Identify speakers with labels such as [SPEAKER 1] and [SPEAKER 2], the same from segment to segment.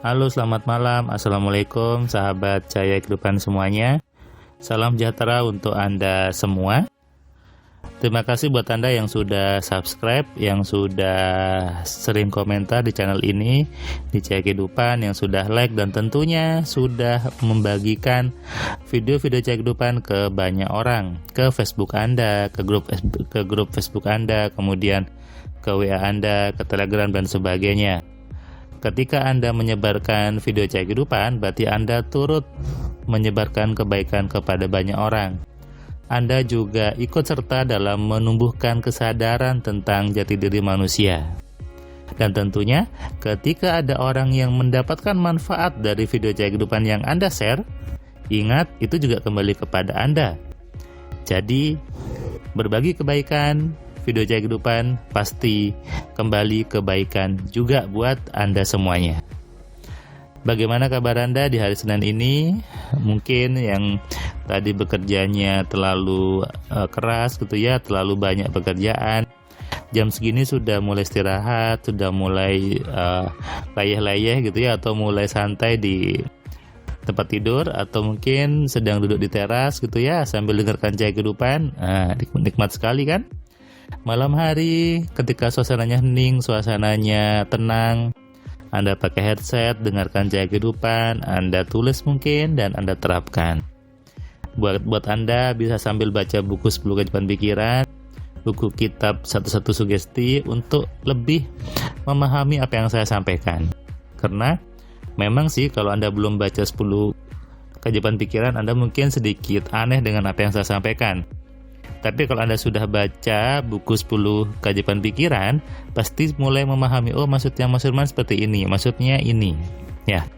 [SPEAKER 1] Halo, selamat malam. Assalamualaikum sahabat Cahaya Kehidupan semuanya. Salam sejahtera untuk Anda semua. Terima kasih buat Anda yang sudah subscribe, yang sudah sering komentar di channel ini, di Cahaya Kehidupan, yang sudah like, dan tentunya sudah membagikan video-video Cahaya Kehidupan ke banyak orang, ke Facebook Anda, ke grup Facebook Anda, kemudian ke WA Anda, ke Telegram, dan sebagainya. Ketika Anda menyebarkan video Cahaya Kehidupan, berarti Anda turut menyebarkan kebaikan kepada banyak orang. Anda juga ikut serta dalam menumbuhkan kesadaran tentang jati diri manusia. Dan tentunya, ketika ada orang yang mendapatkan manfaat dari video Cahaya Kehidupan yang Anda share, ingat, itu juga kembali kepada Anda. Jadi, berbagi kebaikan, video Cahaya Kehidupan pasti kembali kebaikan juga buat Anda semuanya. Bagaimana kabar Anda di hari Senin ini? Mungkin yang tadi bekerjanya terlalu keras gitu ya, terlalu banyak pekerjaan. Jam segini sudah mulai istirahat, sudah mulai layeh-layeh gitu ya, atau mulai santai di tempat tidur, atau mungkin sedang duduk di teras gitu ya, sambil dengarkan Cahaya Kehidupan. Nikmat sekali kan? Malam hari ketika suasananya hening, suasananya tenang, Anda pakai headset, dengarkan Cahaya Kehidupan, Anda tulis mungkin, dan Anda terapkan. Buat Anda bisa sambil baca buku 10 keajaiban pikiran, buku kitab satu-satu sugesti untuk lebih memahami apa yang saya sampaikan. Karena memang sih kalau Anda belum baca 10 keajaiban pikiran, Anda mungkin sedikit aneh dengan apa yang saya sampaikan. Tapi kalau Anda sudah baca buku 10 keajaiban pikiran, pasti mulai memahami, oh maksudnya Mas Firman seperti ini, maksudnya ini. Ya.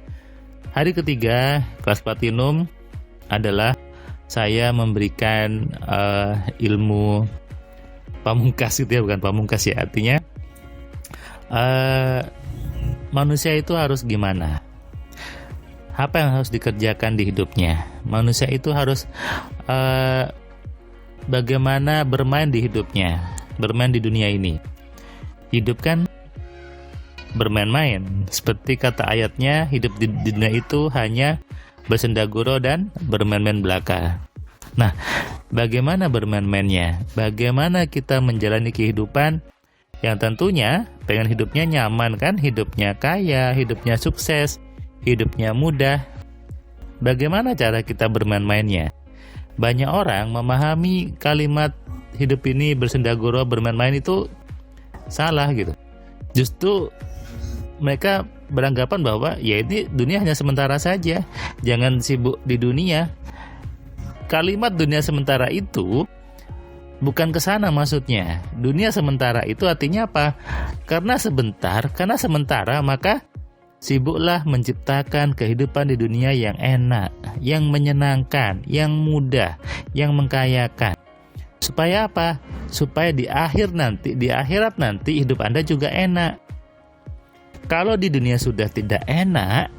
[SPEAKER 1] Hari ketiga kelas platinum adalah saya memberikan ilmu pamungkas gitu ya, bukan pamungkas ya, artinya manusia itu harus gimana? Apa yang harus dikerjakan di hidupnya? Manusia itu harus bagaimana bermain di hidupnya, bermain di dunia ini. Hidup kan bermain-main. Seperti kata ayatnya, hidup di dunia itu hanya bersendaguro dan bermain-main belaka. Nah, bagaimana bermain-mainnya? Bagaimana kita menjalani kehidupan yang tentunya pengen hidupnya nyaman kan, hidupnya kaya, hidupnya sukses, hidupnya mudah. Bagaimana cara kita bermain-mainnya? Banyak orang memahami kalimat hidup ini bersendaguro, bermain-main itu salah gitu. Justru mereka beranggapan bahwa ya ini dunia hanya sementara saja, jangan sibuk di dunia. Kalimat dunia sementara itu bukan ke sana maksudnya. Dunia sementara itu artinya apa? Karena sementara maka sibuklah menciptakan kehidupan di dunia yang enak, yang menyenangkan, yang mudah, yang mengkayakan. Supaya apa? Supaya di akhirat nanti hidup Anda juga enak. Kalau di dunia sudah tidak enak,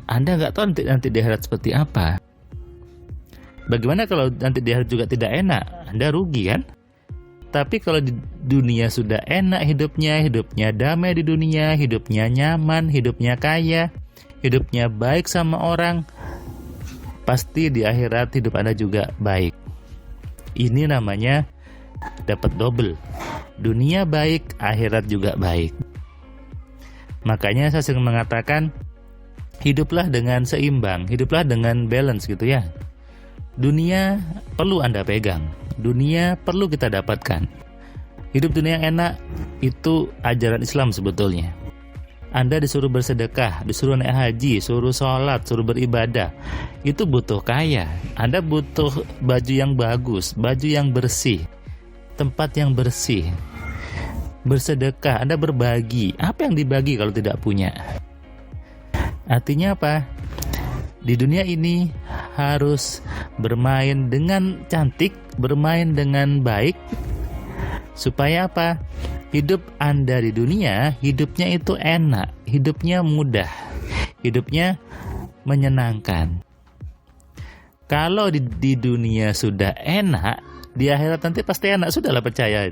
[SPEAKER 1] Anda nggak tahu nanti di akhirat seperti apa. Bagaimana kalau nanti di akhirat juga tidak enak? Anda rugi kan? Tapi kalau di dunia sudah enak hidupnya damai di dunia, hidupnya nyaman, hidupnya kaya, hidupnya baik sama orang, pasti di akhirat hidup Anda juga baik. Ini namanya dapat double. Dunia baik, akhirat juga baik. Makanya saya sering mengatakan, hiduplah dengan seimbang, hiduplah dengan balance gitu ya. Dunia perlu Anda pegang, dunia perlu kita dapatkan. Hidup dunia yang enak itu ajaran Islam sebetulnya. Anda disuruh bersedekah, disuruh naik haji, suruh sholat, suruh beribadah, itu butuh kaya. Anda butuh baju yang bagus, baju yang bersih, tempat yang bersih. Bersedekah, Anda berbagi. Apa yang dibagi kalau tidak punya? Artinya apa? Di dunia ini harus bermain dengan cantik, bermain dengan baik, supaya apa? Hidup Anda di dunia, hidupnya itu enak, hidupnya mudah, hidupnya menyenangkan. Kalau di dunia sudah enak, di akhirat nanti pasti enak, sudahlah percaya.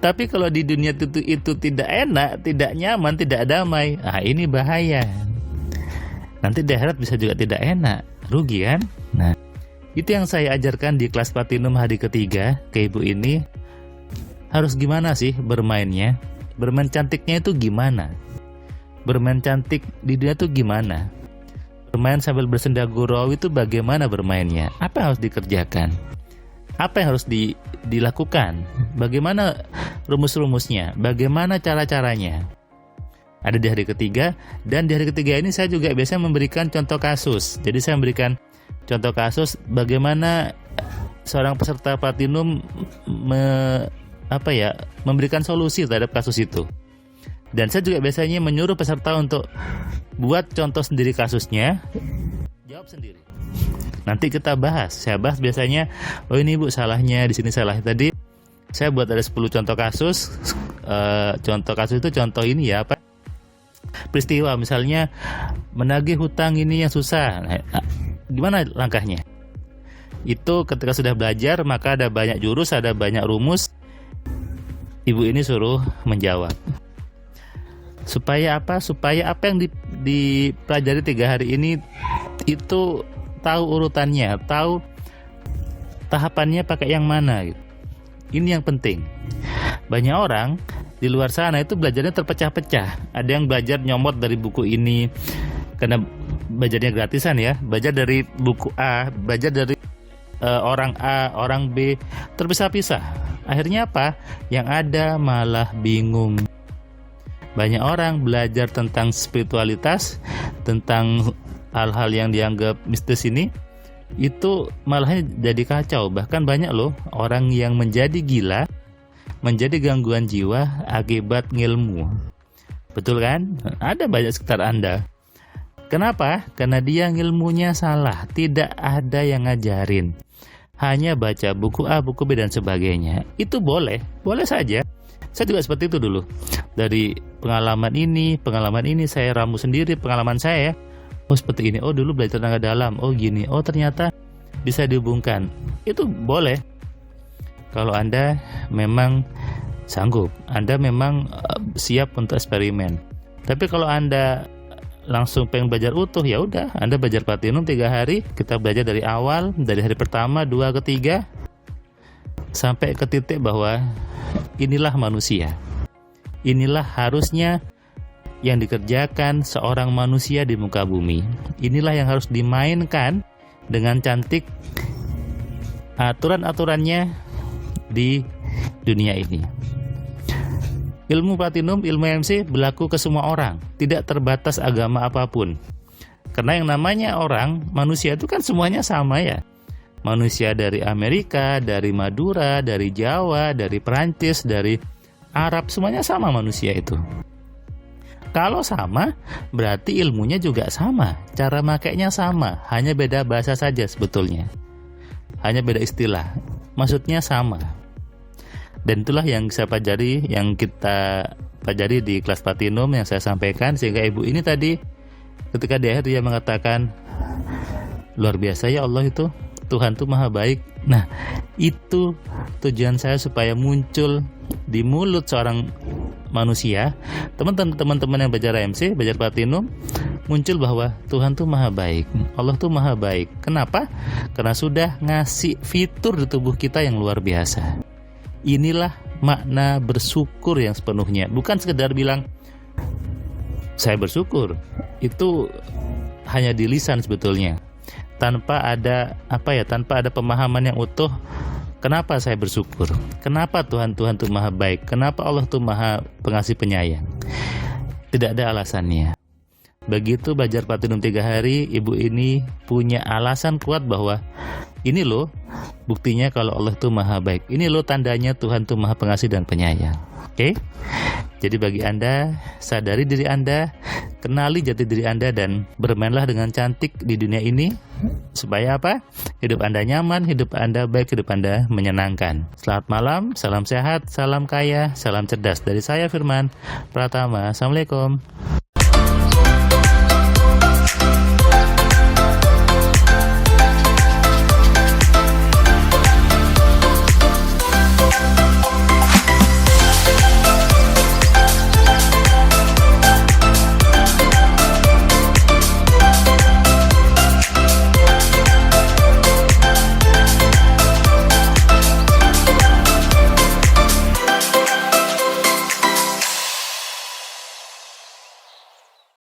[SPEAKER 1] Tapi kalau di dunia itu tidak enak, tidak nyaman, tidak damai, ini bahaya. Nanti di akhirat bisa juga tidak enak, rugi kan? Nah, itu yang saya ajarkan di kelas Platinum hari ketiga ke ibu ini. Harus gimana sih bermainnya? Bermain cantiknya itu gimana? Bermain cantik di dunia itu gimana? Bermain sambil bersenda gurau itu bagaimana bermainnya? Apa yang harus dikerjakan? Apa yang harus dilakukan? Bagaimana rumus-rumusnya? Bagaimana cara-caranya? Ada di hari ketiga, dan di hari ketiga ini saya juga biasanya memberikan contoh kasus. Jadi saya memberikan contoh kasus bagaimana seorang peserta Platinum memberikan solusi terhadap kasus itu. Dan saya juga biasanya menyuruh peserta untuk buat contoh sendiri kasusnya, jawab sendiri. Nanti kita bahas. Saya bahas biasanya, ini Bu salahnya di sini, salahnya tadi. Saya buat ada 10 contoh kasus. Contoh kasus itu contoh ini ya, peristiwa misalnya menagih hutang ini yang susah. Gimana langkahnya? Itu ketika sudah belajar, maka ada banyak jurus, ada banyak rumus. Ibu ini suruh menjawab. Supaya apa? Supaya apa yang dipelajari 3 hari ini itu tahu urutannya, tahu tahapannya pakai yang mana gitu. Ini yang penting. Banyak orang di luar sana itu belajarnya terpecah-pecah. Ada yang belajar nyomot dari buku ini karena belajarnya gratisan ya. Belajar dari buku A, belajar dari orang A, orang B, terpisah-pisah. Akhirnya apa? Yang ada malah bingung. Banyak orang belajar tentang spiritualitas, tentang hal-hal yang dianggap mistis ini, itu malahnya jadi kacau. Bahkan banyak loh orang yang menjadi gila, menjadi gangguan jiwa akibat ngilmu. Betul kan? Ada banyak sekitar Anda. Kenapa? Karena dia ngilmunya salah, tidak ada yang ngajarin. Hanya baca buku A, buku B dan sebagainya. Itu boleh saja. Saya juga seperti itu dulu. Dari pengalaman ini saya ramu sendiri pengalaman saya. Oh seperti ini, oh dulu belajar tenaga dalam, oh gini, oh ternyata bisa dihubungkan. Itu boleh. Kalau Anda memang sanggup, Anda memang siap untuk eksperimen. Tapi kalau Anda langsung pengen belajar utuh, ya udah, Anda belajar Platinum 3 hari, kita belajar dari awal, dari hari pertama, 2 ke 3 sampai ke titik bahwa inilah manusia. Inilah harusnya yang dikerjakan seorang manusia di muka bumi. Inilah yang harus dimainkan dengan cantik aturan-aturannya di dunia ini. Ilmu Platinum, ilmu MC berlaku ke semua orang, tidak terbatas agama apapun. Karena yang namanya orang, manusia itu kan semuanya sama ya. Manusia dari Amerika, dari Madura, dari Jawa, dari Perancis, dari Arab, semuanya sama manusia itu. Kalau sama, berarti ilmunya juga sama, cara makainya sama, hanya beda bahasa saja sebetulnya. Hanya beda istilah, maksudnya sama. Dan itulah yang saya pelajari, yang kita pelajari di kelas Platinum yang saya sampaikan, sehingga ibu ini tadi ketika di akhir dia mengatakan, luar biasa ya Allah itu, Tuhan itu maha baik. Nah, itu tujuan saya supaya muncul di mulut seorang manusia, teman-teman yang belajar MC, belajar Platinum, muncul bahwa Tuhan tuh maha baik, Allah tuh maha baik. Kenapa? Karena sudah ngasih fitur di tubuh kita yang luar biasa. Inilah makna bersyukur yang sepenuhnya. Bukan sekedar bilang saya bersyukur, itu hanya di lisan sebetulnya, tanpa ada tanpa ada pemahaman yang utuh. Kenapa saya bersyukur? Kenapa Tuhan itu maha baik? Kenapa Allah itu maha pengasih penyayang? Tidak ada alasannya. Begitu belajar Platinum 3 hari, ibu ini punya alasan kuat bahwa ini loh buktinya kalau Allah itu maha baik. Ini loh tandanya Tuhan itu maha pengasih dan penyayang. Oke? Jadi bagi Anda, sadari diri Anda, kenali jati diri Anda, dan bermainlah dengan cantik di dunia ini. Supaya apa? Hidup Anda nyaman, hidup Anda baik, hidup Anda menyenangkan. Selamat malam, salam sehat, salam kaya, salam cerdas. Dari saya Firman Pratama. Assalamualaikum.